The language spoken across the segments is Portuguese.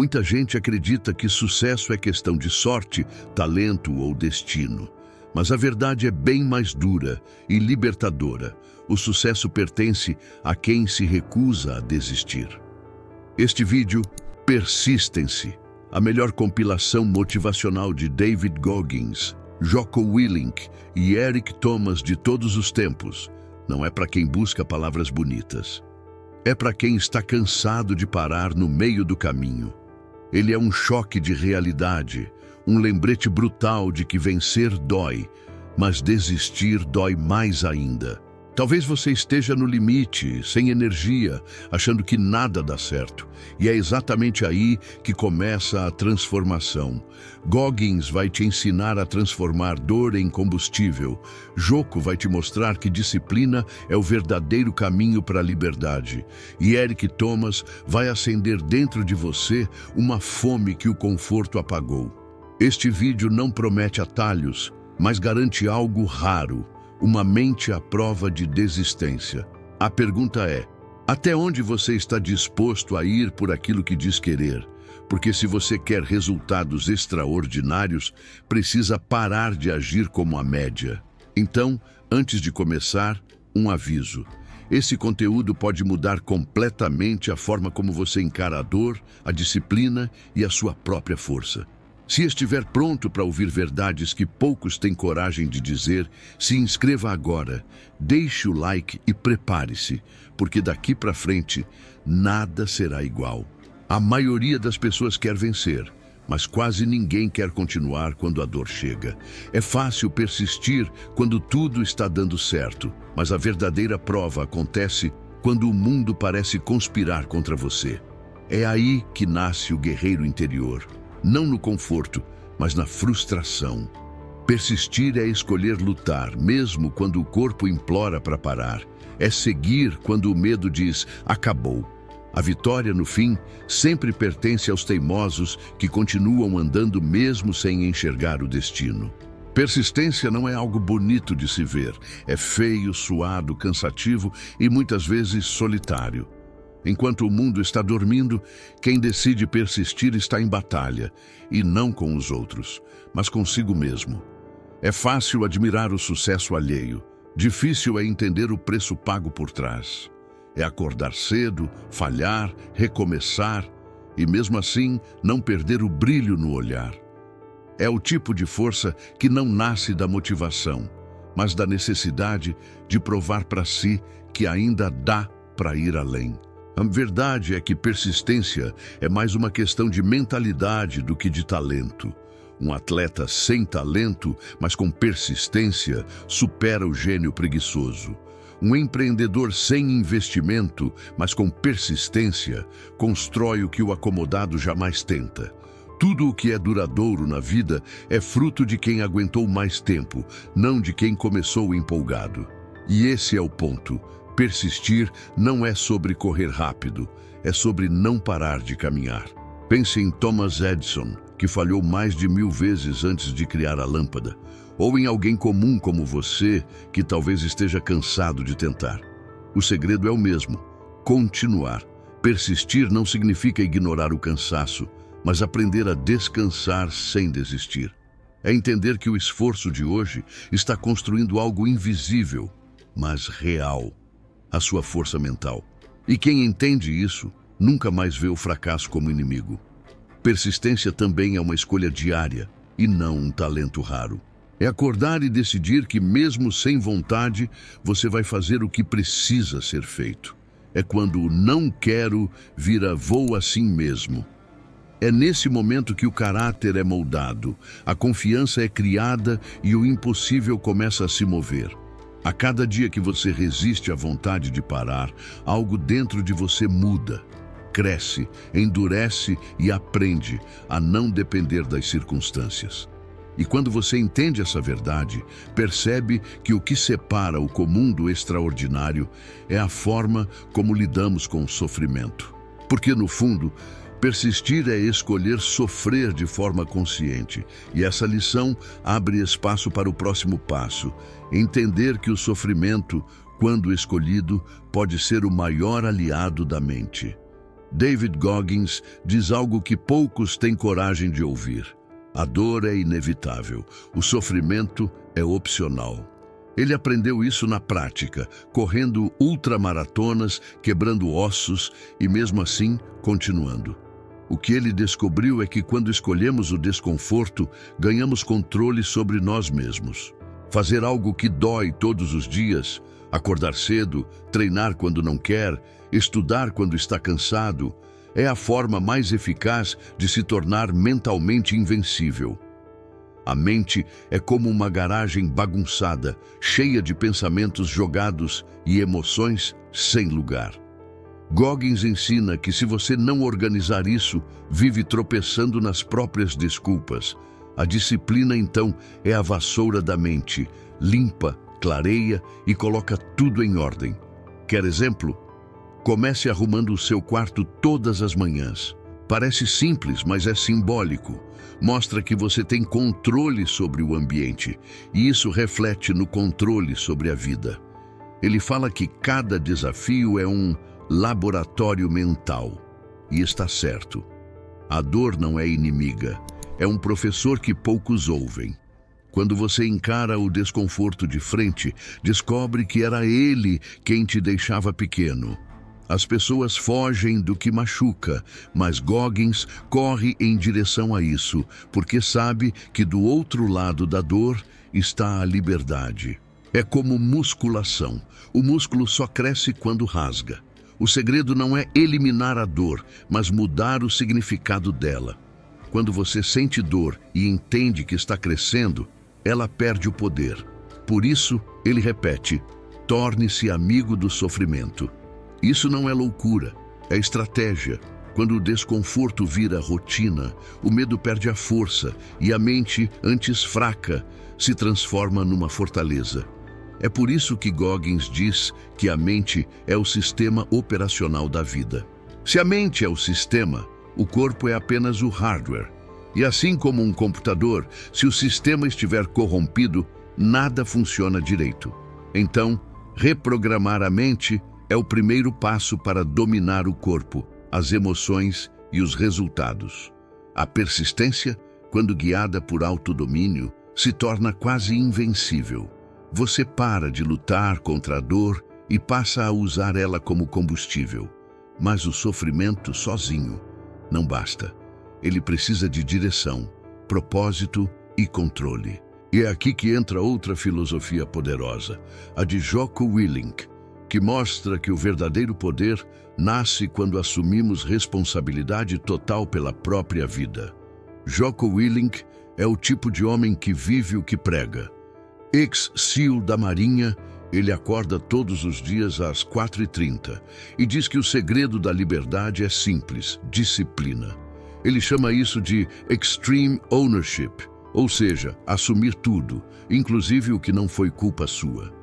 Muita gente acredita que sucesso é questão de sorte, talento ou destino. Mas a verdade é bem mais dura e libertadora. O sucesso pertence a quem se recusa a desistir. Este vídeo, Persistence, a melhor compilação motivacional de David Goggins, Jocko Willink e Eric Thomas de todos os tempos, não é para quem busca palavras bonitas. É para quem está cansado de parar no meio do caminho. Ele é um choque de realidade, um lembrete brutal de que vencer dói, mas desistir dói mais ainda. Talvez você esteja no limite, sem energia, achando que nada dá certo. E é exatamente aí que começa a transformação. Goggins vai te ensinar a transformar dor em combustível. Jocko vai te mostrar que disciplina é o verdadeiro caminho para a liberdade. E Eric Thomas vai acender dentro de você uma fome que o conforto apagou. Este vídeo não promete atalhos, mas garante algo raro. Uma mente à prova de desistência. A pergunta é: até onde você está disposto a ir por aquilo que diz querer? Porque se você quer resultados extraordinários, precisa parar de agir como a média. Então, antes de começar, um aviso. Esse conteúdo pode mudar completamente a forma como você encara a dor, a disciplina e a sua própria força. Se estiver pronto para ouvir verdades que poucos têm coragem de dizer, se inscreva agora, deixe o like e prepare-se, porque daqui para frente nada será igual. A maioria das pessoas quer vencer, mas quase ninguém quer continuar quando a dor chega. É fácil persistir quando tudo está dando certo, mas a verdadeira prova acontece quando o mundo parece conspirar contra você. É aí que nasce o guerreiro interior. Não no conforto, mas na frustração. Persistir é escolher lutar, mesmo quando o corpo implora para parar. É seguir quando o medo diz, acabou. A vitória, no fim, sempre pertence aos teimosos que continuam andando mesmo sem enxergar o destino. Persistência não é algo bonito de se ver. É feio, suado, cansativo e muitas vezes solitário. Enquanto o mundo está dormindo, quem decide persistir está em batalha, e não com os outros, mas consigo mesmo. É fácil admirar o sucesso alheio, difícil é entender o preço pago por trás. É acordar cedo, falhar, recomeçar, e mesmo assim não perder o brilho no olhar. É o tipo de força que não nasce da motivação, mas da necessidade de provar para si que ainda dá para ir além. A verdade é que persistência é mais uma questão de mentalidade do que de talento. Um atleta sem talento, mas com persistência, supera o gênio preguiçoso. Um empreendedor sem investimento, mas com persistência, constrói o que o acomodado jamais tenta. Tudo o que é duradouro na vida é fruto de quem aguentou mais tempo, não de quem começou empolgado. E esse é o ponto. Persistir não é sobre correr rápido, é sobre não parar de caminhar. Pense em Thomas Edison, que falhou mais de 1000 vezes antes de criar a lâmpada, ou em alguém comum como você, que talvez esteja cansado de tentar. O segredo é o mesmo: continuar. Persistir não significa ignorar o cansaço, mas aprender a descansar sem desistir. É entender que o esforço de hoje está construindo algo invisível, mas real. A sua força mental. E quem entende isso, nunca mais vê o fracasso como inimigo. Persistência também é uma escolha diária, e não um talento raro. É acordar e decidir que mesmo sem vontade, você vai fazer o que precisa ser feito. É quando o não quero vira vou assim mesmo. É nesse momento que o caráter é moldado, a confiança é criada e o impossível começa a se mover. A cada dia que você resiste à vontade de parar, algo dentro de você muda, cresce, endurece e aprende a não depender das circunstâncias. E quando você entende essa verdade, percebe que o que separa o comum do extraordinário é a forma como lidamos com o sofrimento. Porque, no fundo, persistir é escolher sofrer de forma consciente, e essa lição abre espaço para o próximo passo: entender que o sofrimento, quando escolhido, pode ser o maior aliado da mente. David Goggins diz algo que poucos têm coragem de ouvir. A dor é inevitável, o sofrimento é opcional. Ele aprendeu isso na prática, correndo ultramaratonas, quebrando ossos e, mesmo assim, continuando. O que ele descobriu é que quando escolhemos o desconforto, ganhamos controle sobre nós mesmos. Fazer algo que dói todos os dias, acordar cedo, treinar quando não quer, estudar quando está cansado, é a forma mais eficaz de se tornar mentalmente invencível. A mente é como uma garagem bagunçada, cheia de pensamentos jogados e emoções sem lugar. Goggins ensina que se você não organizar isso, vive tropeçando nas próprias desculpas. A disciplina, então, é a vassoura da mente, limpa, clareia e coloca tudo em ordem. Quer exemplo? Comece arrumando o seu quarto todas as manhãs. Parece simples, mas é simbólico. Mostra que você tem controle sobre o ambiente, e isso reflete no controle sobre a vida. Ele fala que cada desafio é um laboratório mental. E está certo. A dor não é inimiga, é um professor que poucos ouvem. Quando você encara o desconforto de frente, descobre que era ele quem te deixava pequeno. As pessoas fogem do que machuca, mas Goggins corre em direção a isso, porque sabe que do outro lado da dor está a liberdade. É como musculação. O músculo só cresce quando rasga. O segredo não é eliminar a dor, mas mudar o significado dela. Quando você sente dor e entende que está crescendo, ela perde o poder. Por isso, ele repete: torne-se amigo do sofrimento. Isso não é loucura, é estratégia. Quando o desconforto vira rotina, o medo perde a força e a mente, antes fraca, se transforma numa fortaleza. É por isso que Goggins diz que a mente é o sistema operacional da vida. Se a mente é o sistema, o corpo é apenas o hardware. E assim como um computador, se o sistema estiver corrompido, nada funciona direito. Então, reprogramar a mente é o primeiro passo para dominar o corpo, as emoções e os resultados. A persistência, quando guiada por autodomínio, se torna quase invencível. Você para de lutar contra a dor e passa a usar ela como combustível. Mas o sofrimento sozinho não basta. Ele precisa de direção, propósito e controle. E é aqui que entra outra filosofia poderosa, a de Jocko Willink, que mostra que o verdadeiro poder nasce quando assumimos responsabilidade total pela própria vida. Jocko Willink é o tipo de homem que vive o que prega. Ex-SEAL da Marinha, ele acorda todos os dias às 4h30 e diz que o segredo da liberdade é simples: disciplina. Ele chama isso de extreme ownership, ou seja, assumir tudo, inclusive o que não foi culpa sua.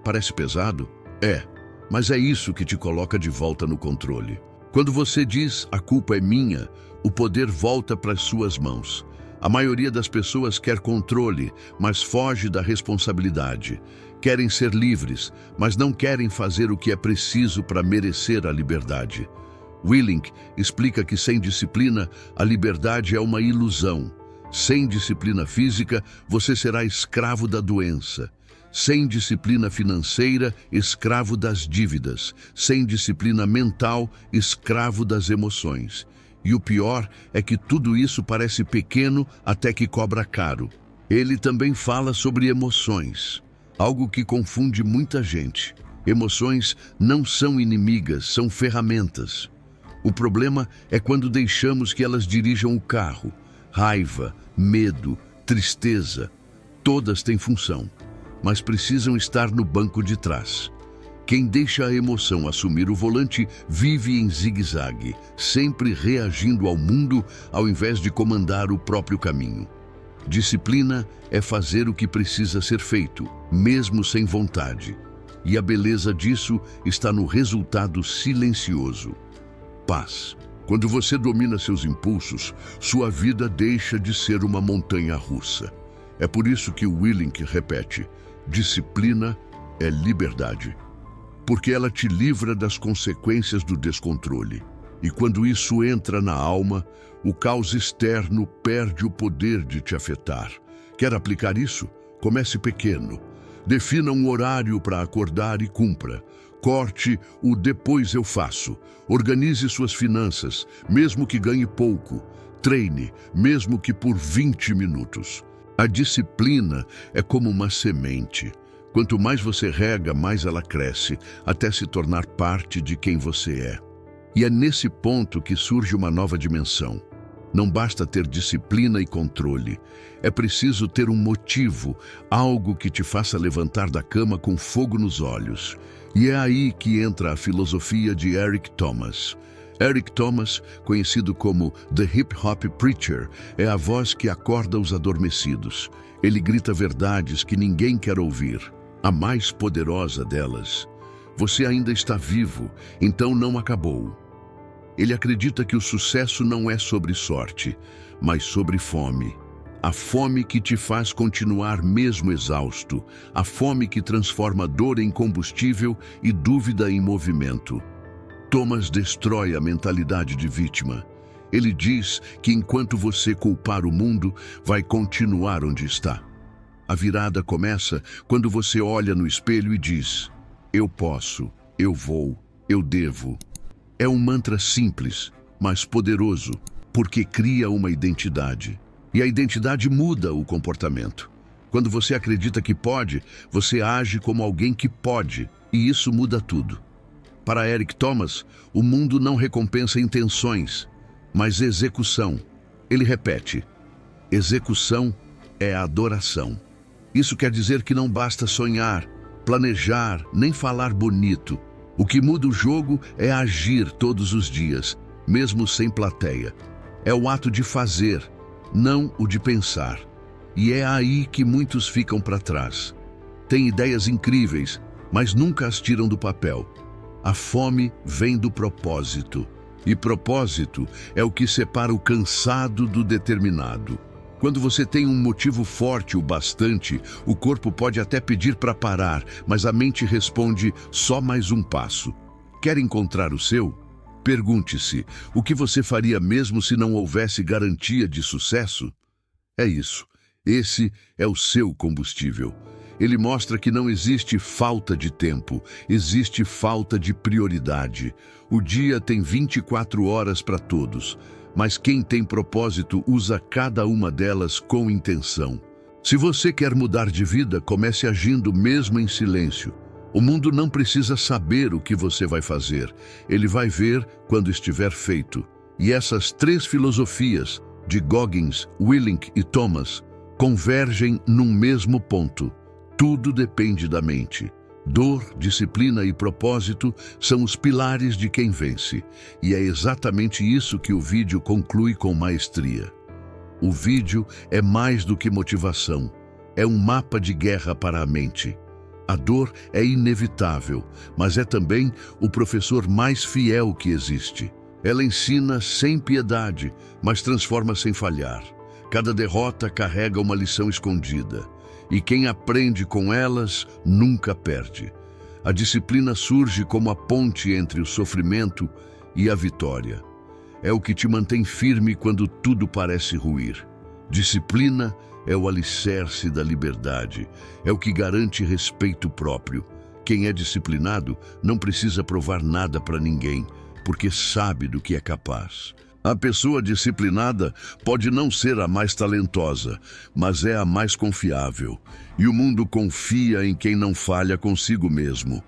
Parece pesado? É. Mas é isso que te coloca de volta no controle. Quando você diz "a culpa é minha", o poder volta para as suas mãos. A maioria das pessoas quer controle, mas foge da responsabilidade. Querem ser livres, mas não querem fazer o que é preciso para merecer a liberdade. Willink explica que sem disciplina, a liberdade é uma ilusão. Sem disciplina física, você será escravo da doença. Sem disciplina financeira, escravo das dívidas. Sem disciplina mental, escravo das emoções. E o pior é que tudo isso parece pequeno até que cobra caro. Ele também fala sobre emoções, algo que confunde muita gente. Emoções não são inimigas, são ferramentas. O problema é quando deixamos que elas dirijam o carro. Raiva, medo, tristeza, todas têm função, mas precisam estar no banco de trás. Quem deixa a emoção assumir o volante vive em zigue-zague, sempre reagindo ao mundo ao invés de comandar o próprio caminho. Disciplina é fazer o que precisa ser feito, mesmo sem vontade. E a beleza disso está no resultado silencioso: paz. Quando você domina seus impulsos, sua vida deixa de ser uma montanha-russa. É por isso que Willink repete: disciplina é liberdade, porque ela te livra das consequências do descontrole. E quando isso entra na alma, o caos externo perde o poder de te afetar. Quer aplicar isso? Comece pequeno. Defina um horário para acordar e cumpra. Corte o depois eu faço. Organize suas finanças, mesmo que ganhe pouco. Treine, mesmo que por 20 minutos. A disciplina é como uma semente. Quanto mais você rega, mais ela cresce, até se tornar parte de quem você é. E é nesse ponto que surge uma nova dimensão. Não basta ter disciplina e controle. É preciso ter um motivo, algo que te faça levantar da cama com fogo nos olhos. E é aí que entra a filosofia de Eric Thomas. Eric Thomas, conhecido como The Hip Hop Preacher, é a voz que acorda os adormecidos. Ele grita verdades que ninguém quer ouvir. A mais poderosa delas: você ainda está vivo, então não acabou. Ele acredita que o sucesso não é sobre sorte, mas sobre fome. A fome que te faz continuar mesmo exausto. A fome que transforma dor em combustível e dúvida em movimento. Thomas destrói a mentalidade de vítima. Ele diz que enquanto você culpar o mundo, vai continuar onde está. A virada começa quando você olha no espelho e diz: eu posso, eu vou, eu devo. É um mantra simples, mas poderoso, porque cria uma identidade. E a identidade muda o comportamento. Quando você acredita que pode, você age como alguém que pode, e isso muda tudo. Para Eric Thomas, o mundo não recompensa intenções, mas execução. Ele repete: execução é adoração. Isso quer dizer que não basta sonhar, planejar, nem falar bonito. O que muda o jogo é agir todos os dias, mesmo sem plateia. É o ato de fazer, não o de pensar. E é aí que muitos ficam para trás. Têm ideias incríveis, mas nunca as tiram do papel. A fome vem do propósito. E propósito é o que separa o cansado do determinado. Quando você tem um motivo forte o bastante, o corpo pode até pedir para parar, mas a mente responde: só mais um passo. Quer encontrar o seu? Pergunte-se: o que você faria mesmo se não houvesse garantia de sucesso? É isso. Esse é o seu combustível. Ele mostra que não existe falta de tempo, existe falta de prioridade. O dia tem 24 horas para todos, mas quem tem propósito usa cada uma delas com intenção. Se você quer mudar de vida, comece agindo mesmo em silêncio. O mundo não precisa saber o que você vai fazer. Ele vai ver quando estiver feito. E essas três filosofias, de Goggins, Willink e Thomas, convergem num mesmo ponto. Tudo depende da mente. Dor, disciplina e propósito são os pilares de quem vence. E é exatamente isso que o vídeo conclui com maestria. O vídeo é mais do que motivação. É um mapa de guerra para a mente. A dor é inevitável, mas é também o professor mais fiel que existe. Ela ensina sem piedade, mas transforma sem falhar. Cada derrota carrega uma lição escondida. E quem aprende com elas nunca perde. A disciplina surge como a ponte entre o sofrimento e a vitória. É o que te mantém firme quando tudo parece ruir. Disciplina é o alicerce da liberdade. É o que garante respeito próprio. Quem é disciplinado não precisa provar nada para ninguém, porque sabe do que é capaz. A pessoa disciplinada pode não ser a mais talentosa, mas é a mais confiável. E o mundo confia em quem não falha consigo mesmo.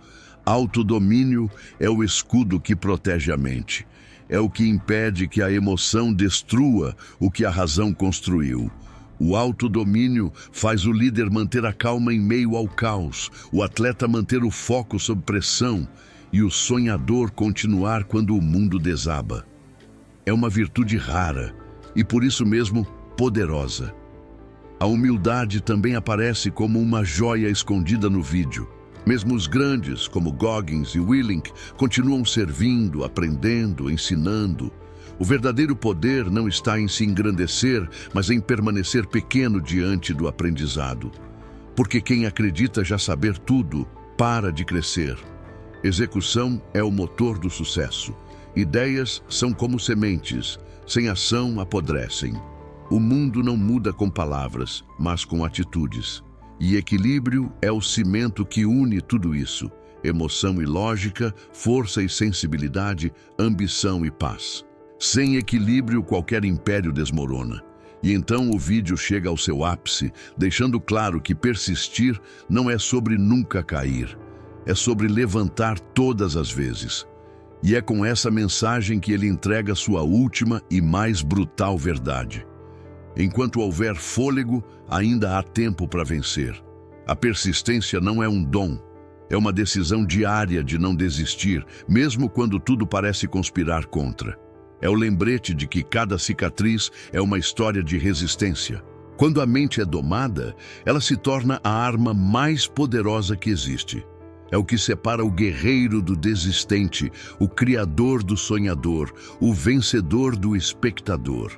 Autodomínio é o escudo que protege a mente. É o que impede que a emoção destrua o que a razão construiu. O autodomínio faz o líder manter a calma em meio ao caos, o atleta manter o foco sob pressão e o sonhador continuar quando o mundo desaba. É uma virtude rara e, por isso mesmo, poderosa. A humildade também aparece como uma joia escondida no vídeo. Mesmo os grandes, como Goggins e Willink, continuam servindo, aprendendo, ensinando. O verdadeiro poder não está em se engrandecer, mas em permanecer pequeno diante do aprendizado. Porque quem acredita já saber tudo, para de crescer. Execução é o motor do sucesso. Ideias são como sementes, sem ação apodrecem. O mundo não muda com palavras, mas com atitudes. E equilíbrio é o cimento que une tudo isso: emoção e lógica, força e sensibilidade, ambição e paz. Sem equilíbrio, qualquer império desmorona. E então o vídeo chega ao seu ápice, deixando claro que persistir não é sobre nunca cair, é sobre levantar todas as vezes. E é com essa mensagem que ele entrega sua última e mais brutal verdade. Enquanto houver fôlego, ainda há tempo para vencer. A persistência não é um dom, é uma decisão diária de não desistir, mesmo quando tudo parece conspirar contra. É o lembrete de que cada cicatriz é uma história de resistência. Quando a mente é domada, ela se torna a arma mais poderosa que existe. É o que separa o guerreiro do desistente, o criador do sonhador, o vencedor do espectador.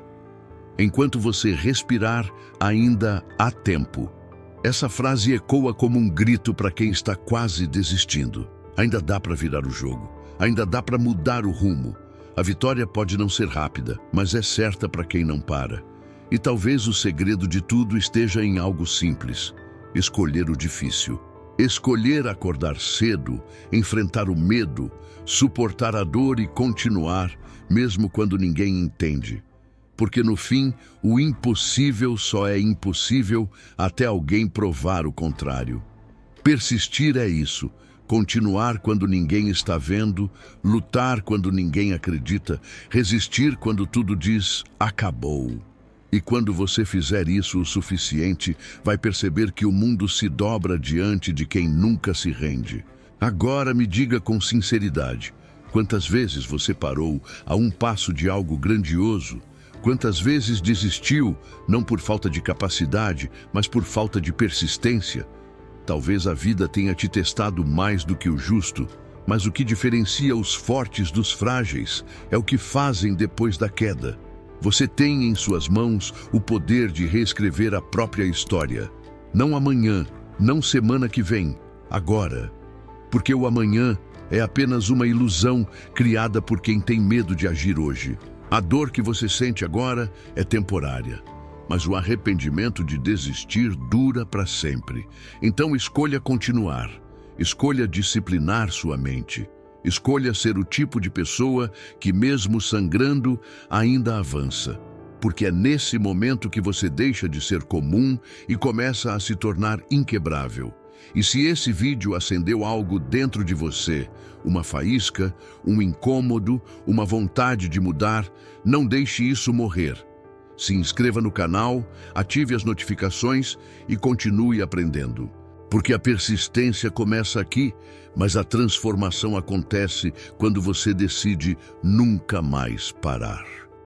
Enquanto você respirar, ainda há tempo. Essa frase ecoa como um grito para quem está quase desistindo. Ainda dá para virar o jogo, ainda dá para mudar o rumo. A vitória pode não ser rápida, mas é certa para quem não para. E talvez o segredo de tudo esteja em algo simples: escolher o difícil. Escolher acordar cedo, enfrentar o medo, suportar a dor e continuar, mesmo quando ninguém entende. Porque no fim, o impossível só é impossível até alguém provar o contrário. Persistir é isso: continuar quando ninguém está vendo, lutar quando ninguém acredita, resistir quando tudo diz acabou. E quando você fizer isso o suficiente, vai perceber que o mundo se dobra diante de quem nunca se rende. Agora me diga com sinceridade: quantas vezes você parou a um passo de algo grandioso? Quantas vezes desistiu, não por falta de capacidade, mas por falta de persistência? Talvez a vida tenha te testado mais do que o justo, mas o que diferencia os fortes dos frágeis é o que fazem depois da queda. Você tem em suas mãos o poder de reescrever a própria história. Não amanhã, não semana que vem, agora. Porque o amanhã é apenas uma ilusão criada por quem tem medo de agir hoje. A dor que você sente agora é temporária, mas o arrependimento de desistir dura para sempre. Então escolha continuar, escolha disciplinar sua mente, escolha ser o tipo de pessoa que, mesmo sangrando, ainda avança. Porque é nesse momento que você deixa de ser comum e começa a se tornar inquebrável. E se esse vídeo acendeu algo dentro de você, uma faísca, um incômodo, uma vontade de mudar, não deixe isso morrer. Se inscreva no canal, ative as notificações e continue aprendendo. Porque a persistência começa aqui, mas a transformação acontece quando você decide nunca mais parar.